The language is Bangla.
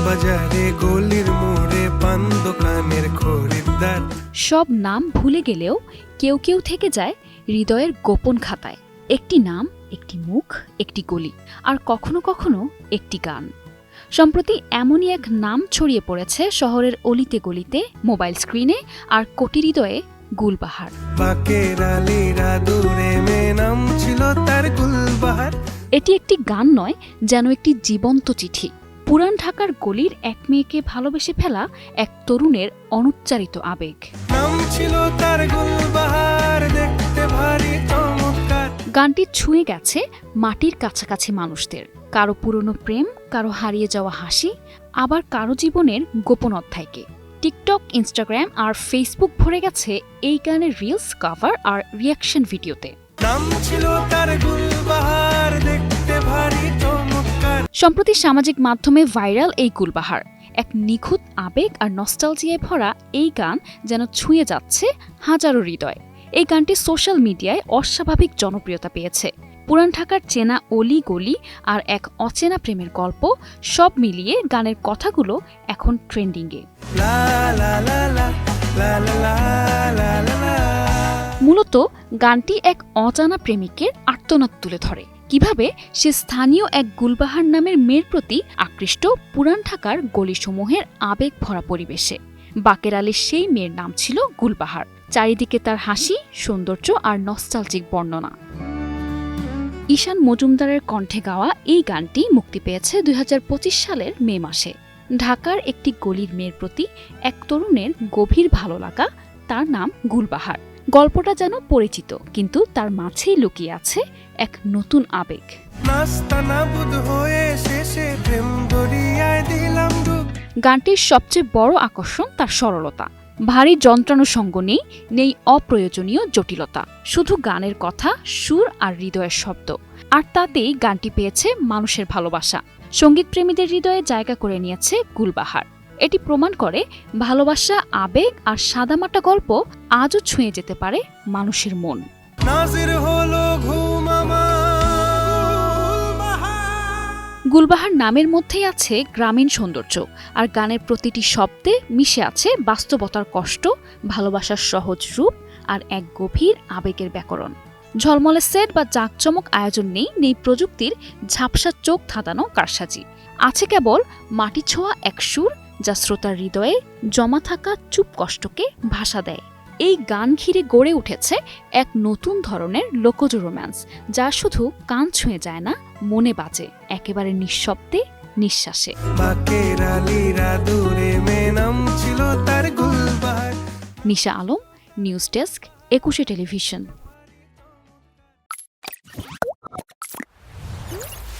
বাজারে গলির মোড়ে পান দোকানের খরিদ্দার। সব নাম ভুলে গেলেও কেউ কেউ থেকে যায় হৃদয়ের গোপন খাতায়। একটি নাম, একটি মুখ, একটি গলি, আর কখনো কখনো একটি গান। সম্প্রতি এমনই এক নাম ছড়িয়ে পড়েছে শহরের অলিতে গলিতে, মোবাইল স্ক্রিনে, আর কোটি হৃদয়ে, গুলবাহার। বাকের আলীরা দূরে মেয়ে নাম ছিল তার গুলবাহার। এটি একটি গান নয়, যেন একটি জীবন্ত চিঠি। পুরান ঢাকার গলির এক মেয়েকে ভালোবেসে ফেলা এক তরুণের অনুচ্চারিত আবেগ। নাম ছিল তার গুলবাহার, দেখতে ভারী চমৎকার। গানটি ছুঁয়ে গেছে মাটির কাছাকাছি মানুষদের। কারো পুরনো প্রেম, কারো হারিয়ে যাওয়া হাসি, আবার কারো জীবনের গোপন অধ্যায়কে। টিকটক, ইনস্টাগ্রাম আর ফেসবুক ভরে গেছে এই গানের রিলস, কভার আর রিয়াকশন ভিডিওতে। নাম ছিল তার গুলবাহার, দেখতে ভারী চমৎকার। সম্প্রতি সামাজিক মাধ্যমে ভাইরাল এই গুলবাহার। এক নিখুঁত আবেগ আর নস্টালজিয়ায় ভরা এই গান যেন ছুঁয়ে যাচ্ছে হাজারো হৃদয়। এই গানটি সোশ্যাল মিডিয়ায় অস্বাভাবিক জনপ্রিয়তা পেয়েছে। পুরান ঢাকার চেনা অলি গলি আর এক অচেনা প্রেমের গল্প, সব মিলিয়ে গানের কথাগুলো এখন ট্রেন্ডিংয়ে। মূলত গানটি এক অজানা প্রেমিকের আর্তনাদ তুলে ধরে, কিভাবে সে স্থানীয় এক গুলবাহার নামের মেয়ের প্রতি আকৃষ্ট পুরান ঢাকার গলিসমূহের আবেগ ভরা পরিবেশে। বাকের আলীর সেই মেয়ের নাম ছিল গুলবাহার। চারিদিকে তার হাসি, সৌন্দর্য আর নস্টালজিক বর্ণনা। ঈশান মজুমদারের কণ্ঠে গাওয়া এই গানটি মুক্তি পেয়েছে ২০২৫ সালের মে মাসে। ঢাকার একটি গলির মেয়ের প্রতি এক তরুণের গভীর ভালো লাগা, তার নাম গুলবাহার। গল্পটা যেন পরিচিত, কিন্তু তার মাঝেই লুকিয়ে আছে এক নতুন আবেগ। গানটির সবচেয়ে বড় আকর্ষণ তার সরলতা। ভারী যন্ত্রাণু সঙ্গ নেই অপ্রয়োজনীয় জটিলতা, শুধু গানের কথা, সুর আর হৃদয়ের শব্দ। আর তাতেই গানটি পেয়েছে মানুষের ভালোবাসা। সঙ্গীত প্রেমীদের হৃদয়ে জায়গা করে নিয়েছে গুলবাহার। এটি প্রমাণ করে ভালোবাসা, আবেগ আর সাদামাটা গল্প আজও ছুঁয়ে যেতে পারে মানুষের মন। গুলবাহার নামের মধ্যেই আছে গ্রামীণ সৌন্দর্য, আর গানের প্রতিটি শব্দে মিশে আছে বাস্তবতার কষ্ট, ভালোবাসার সহজ রূপ আর এক গভীর আবেগের ব্যাকরণ। ঝলমলে সেট বা জাঁকজমক আয়োজন নেই প্রযুক্তির ঝাপসা চোখ ধাঁধানো কারসাজি। আছে কেবল মাটি ছোঁয়া এক সুর, যা শ্রোতার হৃদয়ে জমা থাকা চুপ কষ্টকে ভাষা দেয়। এই গান ঘিরে গড়ে উঠেছে এক নতুন ধরনের লোকজ রোম্যান্স, যা শুধু কান ছুঁয়ে যায় না, মনে বাজে একেবারে নিঃশব্দে, নিঃশ্বাসে। নিশা আলম, নিউজ ডেস্ক, ২১ টেলিভিশন।